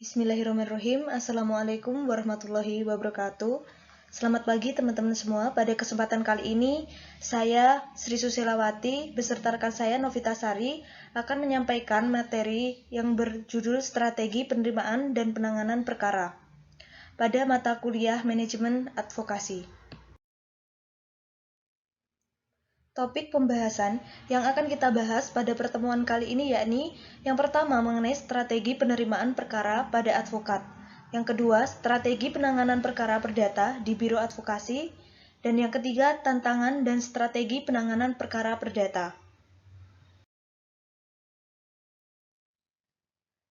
Bismillahirrahmanirrahim. Assalamualaikum warahmatullahi wabarakatuh. Selamat pagi teman-teman semua. Pada kesempatan kali ini, saya Sri Susilawati beserta rekan saya Novita Sari akan menyampaikan materi yang berjudul Strategi Penerimaan dan Penanganan Perkara pada mata kuliah Manajemen Advokasi. Topik pembahasan yang akan kita bahas pada pertemuan kali ini yakni yang pertama mengenai strategi penerimaan perkara pada advokat, yang kedua strategi penanganan perkara perdata di Biro Advokasi, dan yang ketiga tantangan dan strategi penanganan perkara perdata.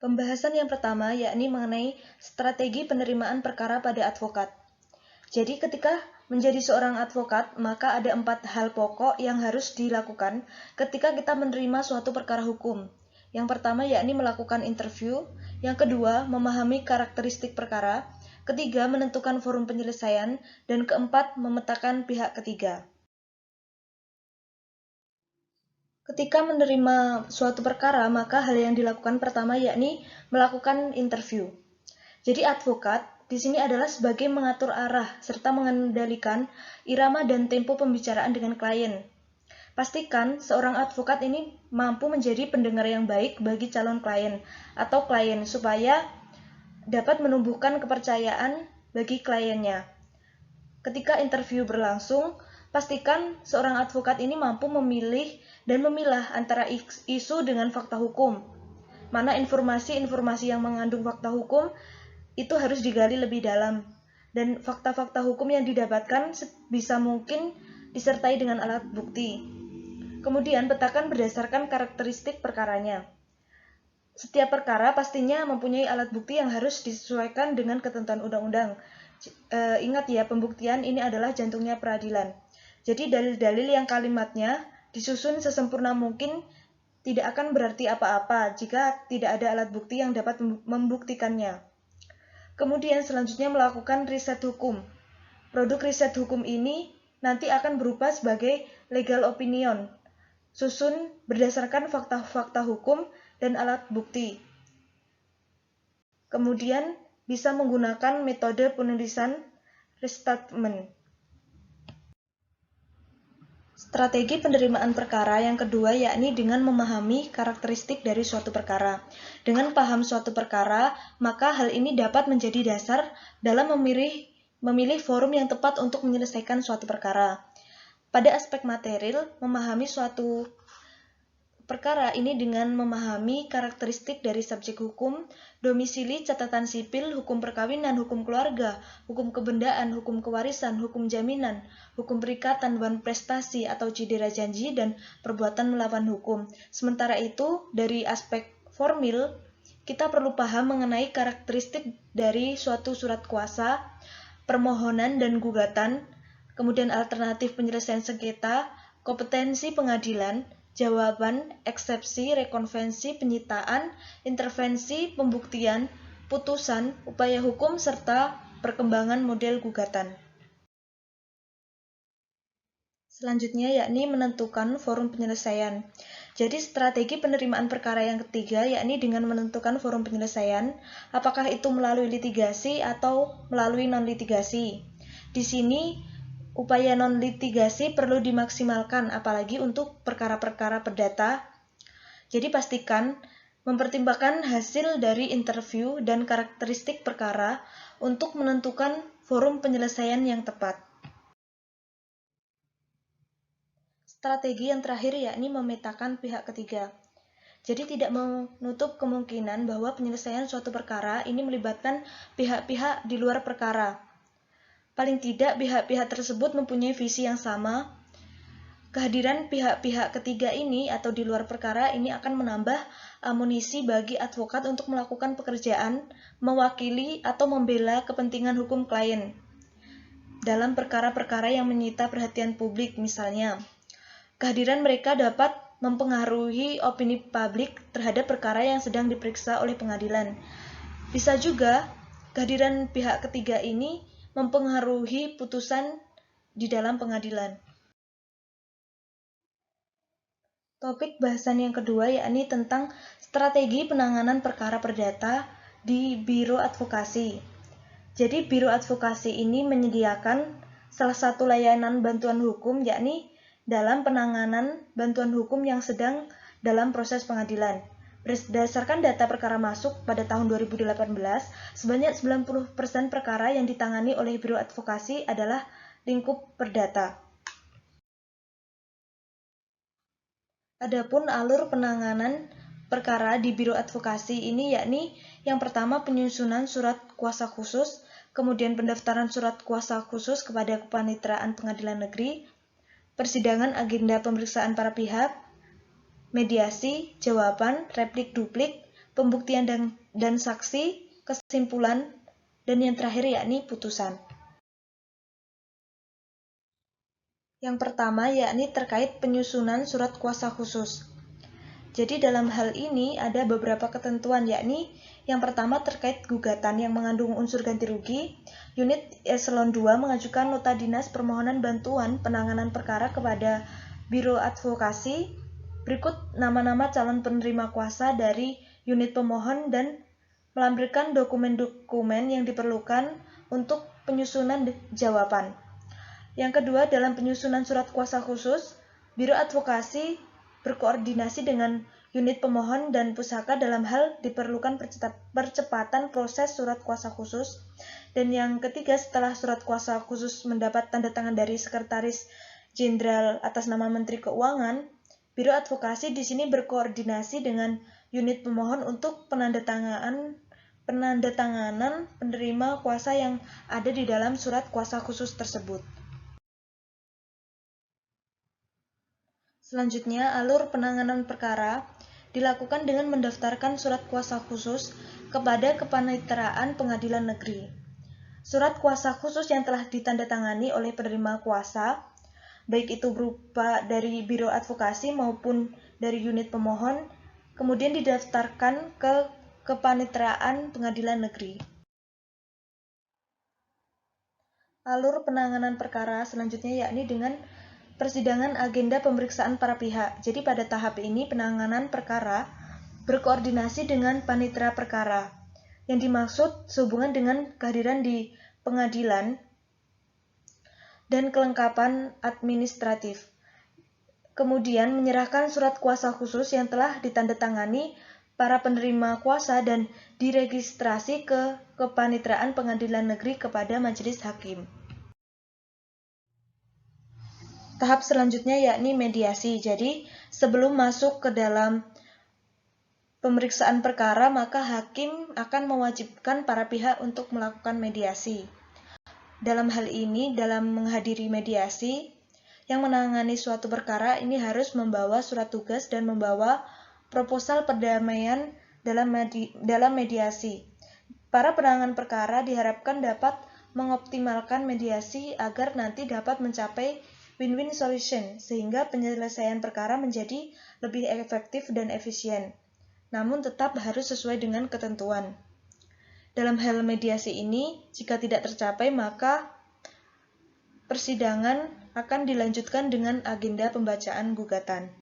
Pembahasan yang pertama yakni mengenai strategi penerimaan perkara pada advokat. Jadi ketika menjadi seorang advokat, maka ada 4 hal pokok yang harus dilakukan ketika kita menerima suatu perkara hukum. Yang pertama yakni melakukan interview, yang kedua memahami karakteristik perkara, ketiga menentukan forum penyelesaian, dan keempat memetakan pihak ketiga. Ketika menerima suatu perkara, maka hal yang dilakukan pertama yakni melakukan interview. Jadi advokat di sini adalah sebagai mengatur arah serta mengendalikan irama dan tempo pembicaraan dengan klien. Pastikan seorang advokat ini mampu menjadi pendengar yang baik bagi calon klien atau klien supaya dapat menumbuhkan kepercayaan bagi kliennya. Ketika interview berlangsung, pastikan seorang advokat ini mampu memilih dan memilah antara isu dengan fakta hukum. Mana informasi-informasi yang mengandung fakta hukum itu harus digali lebih dalam, dan fakta-fakta hukum yang didapatkan bisa mungkin disertai dengan alat bukti. Kemudian petakan berdasarkan karakteristik perkaranya. Setiap perkara pastinya mempunyai alat bukti yang harus disesuaikan dengan ketentuan undang-undang. Ingat ya, pembuktian ini adalah jantungnya peradilan. Jadi dalil-dalil yang kalimatnya disusun sesempurna mungkin tidak akan berarti apa-apa jika tidak ada alat bukti yang dapat membuktikannya. Kemudian selanjutnya melakukan riset hukum. Produk riset hukum ini nanti akan berupa sebagai legal opinion, susun berdasarkan fakta-fakta hukum dan alat bukti. Kemudian bisa menggunakan metode penulisan restatement. Strategi penerimaan perkara yang kedua yakni dengan memahami karakteristik dari suatu perkara. Dengan paham suatu perkara, maka hal ini dapat menjadi dasar dalam memilih forum yang tepat untuk menyelesaikan suatu perkara. Pada aspek material, memahami suatu perkara ini dengan memahami karakteristik dari subjek hukum, domisili, catatan sipil, hukum perkawinan, hukum keluarga, hukum kebendaan, hukum kewarisan, hukum jaminan, hukum perikatan, wan prestasi atau cedera janji, dan perbuatan melawan hukum. Sementara itu, dari aspek formil, kita perlu paham mengenai karakteristik dari suatu surat kuasa, permohonan dan gugatan, kemudian alternatif penyelesaian sengketa, kompetensi pengadilan, jawaban, eksepsi, rekonvensi, penyitaan, intervensi, pembuktian, putusan, upaya hukum, serta perkembangan model gugatan. Selanjutnya yakni menentukan forum penyelesaian. Jadi strategi penerimaan perkara yang ketiga yakni dengan menentukan forum penyelesaian, apakah itu melalui litigasi atau melalui non-litigasi. Di sini upaya non-litigasi perlu dimaksimalkan apalagi untuk perkara-perkara perdata. Jadi pastikan mempertimbangkan hasil dari interview dan karakteristik perkara untuk menentukan forum penyelesaian yang tepat. Strategi yang terakhir yakni memetakan pihak ketiga. Jadi tidak menutup kemungkinan bahwa penyelesaian suatu perkara ini melibatkan pihak-pihak di luar perkara. Paling tidak pihak-pihak tersebut mempunyai visi yang sama. Kehadiran pihak-pihak ketiga ini atau di luar perkara ini akan menambah amunisi bagi advokat untuk melakukan pekerjaan, mewakili atau membela kepentingan hukum klien dalam perkara-perkara yang menyita perhatian publik misalnya. Kehadiran mereka dapat mempengaruhi opini publik terhadap perkara yang sedang diperiksa oleh pengadilan. Bisa juga kehadiran pihak ketiga ini mempengaruhi putusan di dalam pengadilan. Topik bahasan yang kedua yakni tentang strategi penanganan perkara perdata di Biro Advokasi. Jadi Biro Advokasi ini menyediakan salah satu layanan bantuan hukum, yakni dalam penanganan bantuan hukum yang sedang dalam proses pengadilan. Berdasarkan data perkara masuk pada tahun 2018, sebanyak 90% perkara yang ditangani oleh Biro Advokasi adalah lingkup perdata. Adapun alur penanganan perkara di Biro Advokasi ini yakni yang pertama penyusunan surat kuasa khusus, kemudian pendaftaran surat kuasa khusus kepada Kepanitraan Pengadilan Negeri, persidangan agenda pemeriksaan para pihak, mediasi, jawaban, replik duplik, pembuktian dan saksi, kesimpulan, dan yang terakhir yakni putusan. Yang pertama yakni terkait penyusunan surat kuasa khusus. Jadi dalam hal ini ada beberapa ketentuan, yakni yang pertama terkait gugatan yang mengandung unsur ganti rugi. Unit Eselon 2 mengajukan nota dinas permohonan bantuan penanganan perkara kepada Biro Advokasi. Berikut nama-nama calon penerima kuasa dari unit pemohon dan melampirkan dokumen-dokumen yang diperlukan untuk penyusunan jawaban. Yang kedua, dalam penyusunan surat kuasa khusus, Biro Advokasi berkoordinasi dengan unit pemohon dan pusaka dalam hal diperlukan percepatan proses surat kuasa khusus. Dan yang ketiga, setelah surat kuasa khusus mendapat tanda tangan dari Sekretaris Jenderal atas nama Menteri Keuangan, Biro Advokasi di sini berkoordinasi dengan unit pemohon untuk penandatanganan penerima kuasa yang ada di dalam surat kuasa khusus tersebut. Selanjutnya, alur penanganan perkara dilakukan dengan mendaftarkan surat kuasa khusus kepada Kepanitraan Pengadilan Negeri. Surat kuasa khusus yang telah ditandatangani oleh penerima kuasa, baik itu berupa dari Biro Advokasi maupun dari unit pemohon, kemudian didaftarkan ke Kepanitraan Pengadilan Negeri. Alur penanganan perkara selanjutnya yakni dengan persidangan agenda pemeriksaan para pihak. Jadi pada tahap ini penanganan perkara berkoordinasi dengan panitera perkara. Yang dimaksud sehubungan dengan kehadiran di pengadilan dan kelengkapan administratif. Kemudian menyerahkan surat kuasa khusus yang telah ditandatangani para penerima kuasa dan diregistrasi ke Kepanitraan Pengadilan Negeri kepada Majelis Hakim. Tahap selanjutnya yakni mediasi. Jadi, sebelum masuk ke dalam pemeriksaan perkara, maka hakim akan mewajibkan para pihak untuk melakukan mediasi. Dalam hal ini, dalam menghadiri mediasi, yang menangani suatu perkara ini harus membawa surat tugas dan membawa proposal perdamaian dalam mediasi. Para penanganan perkara diharapkan dapat mengoptimalkan mediasi agar nanti dapat mencapai win-win solution, sehingga penyelesaian perkara menjadi lebih efektif dan efisien, namun tetap harus sesuai dengan ketentuan. Dalam hal mediasi ini, jika tidak tercapai, maka persidangan akan dilanjutkan dengan agenda pembacaan gugatan.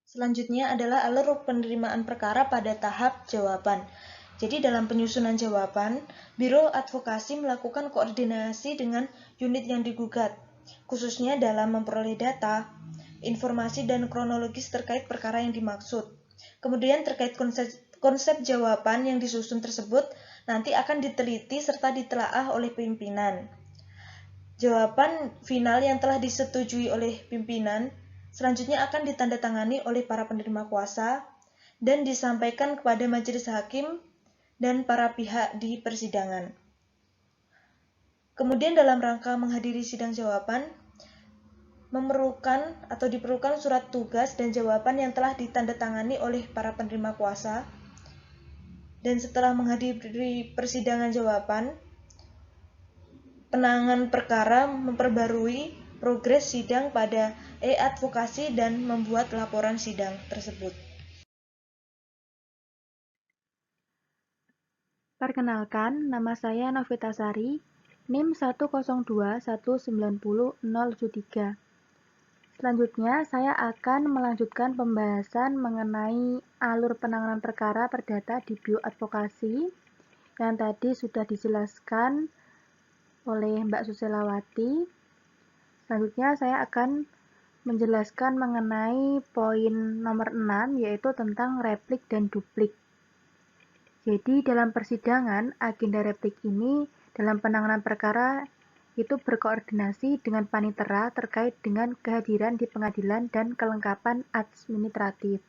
Selanjutnya adalah alur penerimaan perkara pada tahap jawaban. Jadi dalam penyusunan jawaban, Biro Advokasi melakukan koordinasi dengan unit yang digugat, khususnya dalam memperoleh data, informasi, dan kronologis terkait perkara yang dimaksud. Kemudian terkait konsep jawaban yang disusun tersebut nanti akan diteliti serta ditelaah oleh pimpinan. Jawaban final yang telah disetujui oleh pimpinan selanjutnya akan ditandatangani oleh para penerima kuasa dan disampaikan kepada majelis hakim dan para pihak di persidangan. Kemudian dalam rangka menghadiri sidang jawaban, diperlukan surat tugas dan jawaban yang telah ditandatangani oleh para penerima kuasa. Dan setelah menghadiri persidangan jawaban, penanganan perkara memperbarui progres sidang pada e-advokasi dan membuat laporan sidang tersebut. Perkenalkan, nama saya Novita Sari, NIM 102190073. Selanjutnya, saya akan melanjutkan pembahasan mengenai alur penanganan perkara perdata di bioadvokasi yang tadi sudah dijelaskan oleh Mbak Susilawati. Selanjutnya, saya akan menjelaskan mengenai poin nomor 6, yaitu tentang replik dan duplik. Jadi, dalam persidangan, agenda replik ini dalam penanganan perkara itu berkoordinasi dengan panitera terkait dengan kehadiran di pengadilan dan kelengkapan administratif.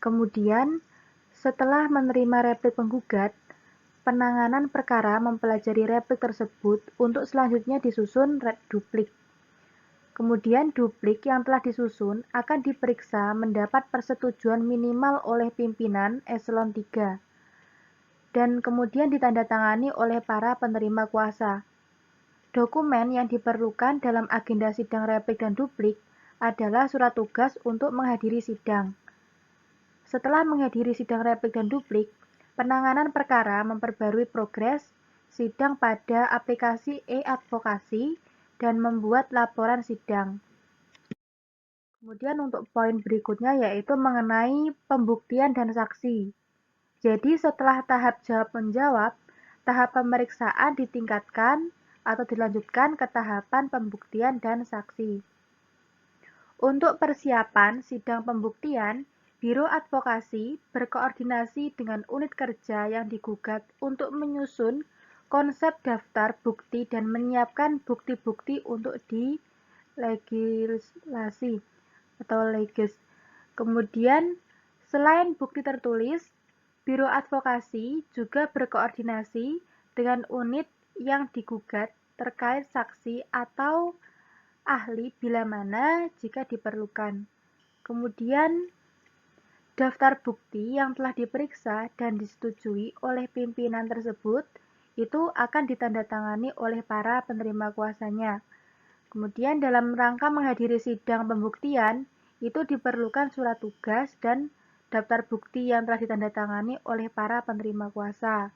Kemudian, setelah menerima replik penggugat, penanganan perkara mempelajari replik tersebut untuk selanjutnya disusun duplik. Kemudian duplik yang telah disusun akan diperiksa mendapat persetujuan minimal oleh pimpinan eselon 3 dan kemudian ditandatangani oleh para penerima kuasa. Dokumen yang diperlukan dalam agenda sidang replik dan duplik adalah surat tugas untuk menghadiri sidang. Setelah menghadiri sidang replik dan duplik, penanganan perkara memperbarui progres sidang pada aplikasi e-advokasi dan membuat laporan sidang. Kemudian untuk poin berikutnya yaitu mengenai pembuktian dan saksi. Jadi setelah tahap jawab-menjawab, tahap pemeriksaan ditingkatkan atau dilanjutkan ke tahapan pembuktian dan saksi. Untuk persiapan sidang pembuktian, Biro Advokasi berkoordinasi dengan unit kerja yang digugat untuk menyusun konsep daftar bukti dan menyiapkan bukti-bukti untuk dilegislasi atau legis. Kemudian, selain bukti tertulis, Biro Advokasi juga berkoordinasi dengan unit yang digugat terkait saksi atau ahli bila mana jika diperlukan. Kemudian, daftar bukti yang telah diperiksa dan disetujui oleh pimpinan tersebut itu akan ditandatangani oleh para penerima kuasanya. Kemudian dalam rangka menghadiri sidang pembuktian, itu diperlukan surat tugas dan daftar bukti yang telah ditandatangani oleh para penerima kuasa.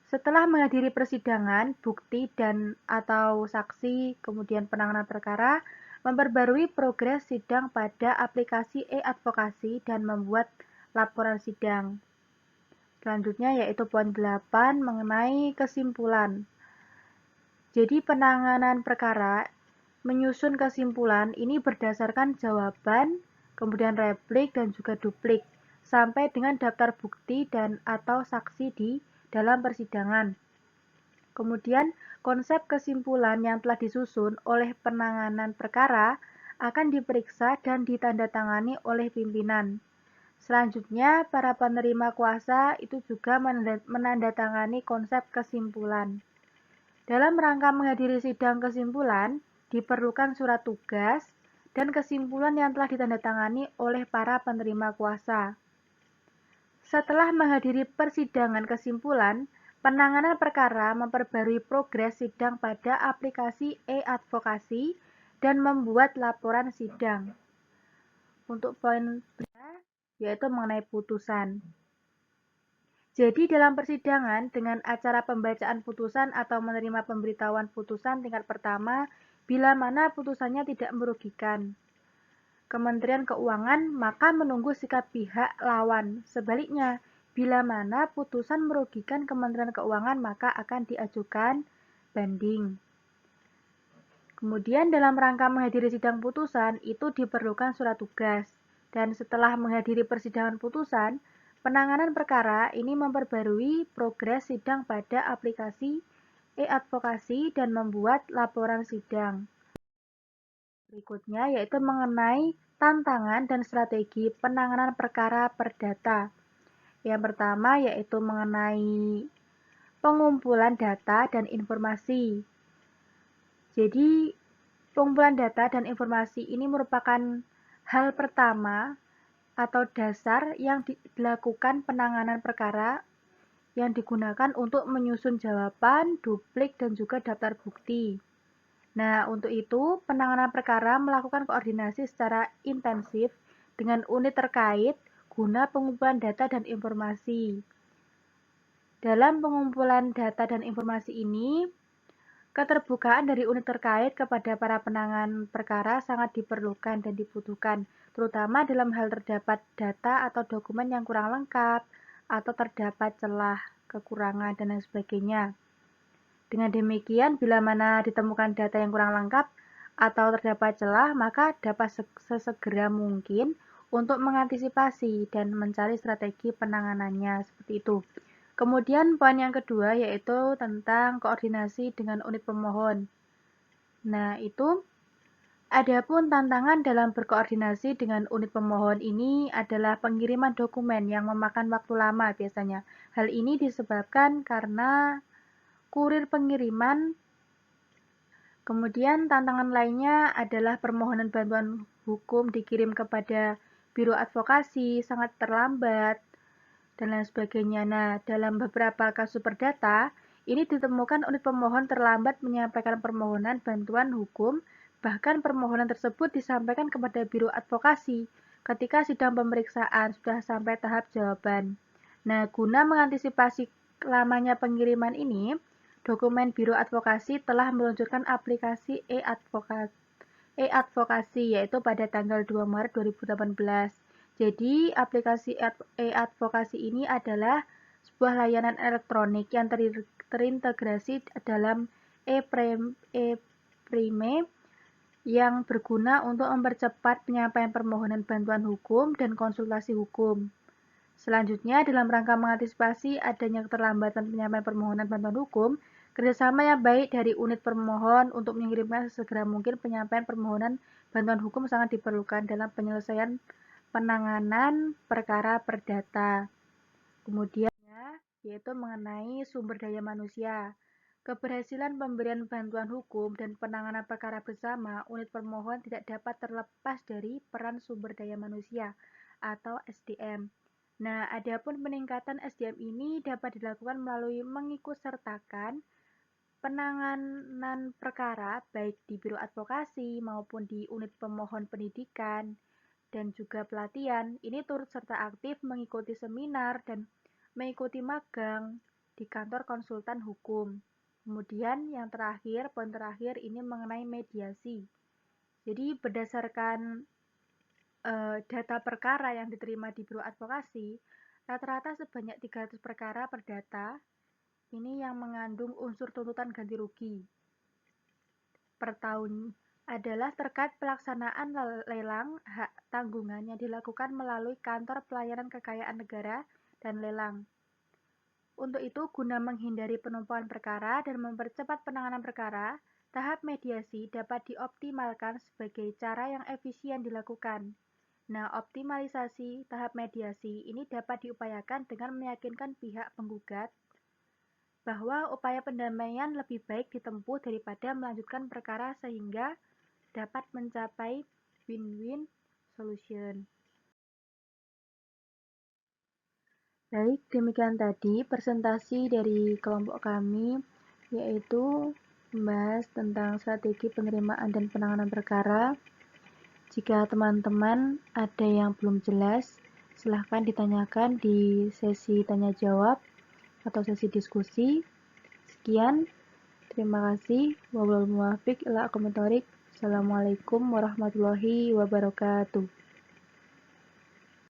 Setelah menghadiri persidangan, bukti dan atau saksi, kemudian penanganan perkara, memperbarui progres sidang pada aplikasi e-advokasi dan membuat laporan sidang. Selanjutnya yaitu poin 8 mengenai kesimpulan. Jadi penanganan perkara menyusun kesimpulan ini berdasarkan jawaban, kemudian replik dan juga duplik, sampai dengan daftar bukti dan atau saksi di dalam persidangan. Kemudian, konsep kesimpulan yang telah disusun oleh penanganan perkara akan diperiksa dan ditandatangani oleh pimpinan. Selanjutnya, para penerima kuasa itu juga menandatangani konsep kesimpulan. Dalam rangka menghadiri sidang kesimpulan, diperlukan surat tugas dan kesimpulan yang telah ditandatangani oleh para penerima kuasa. Setelah menghadiri persidangan kesimpulan, penanganan perkara memperbarui progres sidang pada aplikasi e-advokasi dan membuat laporan sidang. Untuk poin berikutnya, yaitu mengenai putusan. Jadi dalam persidangan dengan acara pembacaan putusan atau menerima pemberitahuan putusan tingkat pertama, bila mana putusannya tidak merugikan Kementerian Keuangan, maka menunggu sikap pihak lawan. Sebaliknya, bila mana putusan merugikan Kementerian Keuangan, maka akan diajukan banding. Kemudian dalam rangka menghadiri sidang putusan, itu diperlukan surat tugas. Dan setelah menghadiri persidangan putusan, penanganan perkara ini memperbarui progres sidang pada aplikasi e-advokasi dan membuat laporan sidang. Berikutnya yaitu mengenai tantangan dan strategi penanganan perkara perdata. Yang pertama yaitu mengenai pengumpulan data dan informasi. Jadi, pengumpulan data dan informasi ini merupakan hal pertama atau dasar yang dilakukan penanganan perkara yang digunakan untuk menyusun jawaban, duplik, dan juga daftar bukti. Nah, untuk itu, penanganan perkara melakukan koordinasi secara intensif dengan unit terkait guna pengumpulan data dan informasi. Dalam pengumpulan data dan informasi ini, Keterbukaan dari unit terkait kepada para penanganan perkara sangat diperlukan dan dibutuhkan, terutama dalam hal terdapat data atau dokumen yang kurang lengkap, atau terdapat celah, kekurangan, dan lain sebagainya. Dengan demikian, bila mana ditemukan data yang kurang lengkap atau terdapat celah, maka dapat sesegera mungkin untuk mengantisipasi dan mencari strategi penanganannya, seperti itu. Kemudian poin yang kedua yaitu tentang koordinasi dengan unit pemohon. Nah, itu adapun tantangan dalam berkoordinasi dengan unit pemohon ini adalah pengiriman dokumen yang memakan waktu lama biasanya. Hal ini disebabkan karena kurir pengiriman. Kemudian tantangan lainnya adalah permohonan bantuan hukum dikirim kepada Biro Advokasi sangat terlambat dan lain sebagainya. Nah, dalam beberapa kasus perdata, ini ditemukan unit pemohon terlambat menyampaikan permohonan bantuan hukum, bahkan permohonan tersebut disampaikan kepada Biro Advokasi ketika sidang pemeriksaan sudah sampai tahap jawaban. Nah, guna mengantisipasi lamanya pengiriman ini, dokumen Biro Advokasi telah meluncurkan aplikasi e-advokasi yaitu pada tanggal 2 Maret 2018. Jadi, aplikasi e-advokasi ini adalah sebuah layanan elektronik yang terintegrasi dalam e-prime yang berguna untuk mempercepat penyampaian permohonan bantuan hukum dan konsultasi hukum. Selanjutnya, dalam rangka mengantisipasi adanya keterlambatan penyampaian permohonan bantuan hukum, kerjasama yang baik dari unit permohon untuk mengirimkan sesegera mungkin penyampaian permohonan bantuan hukum sangat diperlukan dalam penyelesaian penanganan perkara perdata. Kemudian, yaitu mengenai sumber daya manusia. Keberhasilan pemberian bantuan hukum dan penanganan perkara bersama unit permohon tidak dapat terlepas dari peran sumber daya manusia atau SDM. Nah, adapun peningkatan SDM ini dapat dilakukan melalui mengikutsertakan penanganan perkara baik di Biro Advokasi maupun di unit pemohon pendidikan dan juga pelatihan. Ini turut serta aktif mengikuti seminar dan mengikuti magang di kantor konsultan hukum. Kemudian yang terakhir, poin terakhir ini mengenai mediasi. Jadi berdasarkan data perkara yang diterima di Biro Advokasi, rata-rata sebanyak 300 perkara perdata ini yang mengandung unsur tuntutan ganti rugi per tahun adalah terkait pelaksanaan lelang hak tanggungan yang dilakukan melalui Kantor Pelayanan Kekayaan Negara dan Lelang. Untuk itu, guna menghindari penumpukan perkara dan mempercepat penanganan perkara, tahap mediasi dapat dioptimalkan sebagai cara yang efisien dilakukan. Nah, optimalisasi tahap mediasi ini dapat diupayakan dengan meyakinkan pihak penggugat bahwa upaya pendamaian lebih baik ditempuh daripada melanjutkan perkara sehingga dapat mencapai win-win solution. Baik, demikian tadi presentasi dari kelompok kami, yaitu membahas tentang strategi penerimaan dan penanganan perkara. Jika teman-teman ada yang belum jelas, silahkan ditanyakan di sesi tanya-jawab atau sesi diskusi. Sekian, terima kasih. Wabillahi muwaffiq ila aqwamit thoriq. Assalamualaikum warahmatullahi wabarakatuh.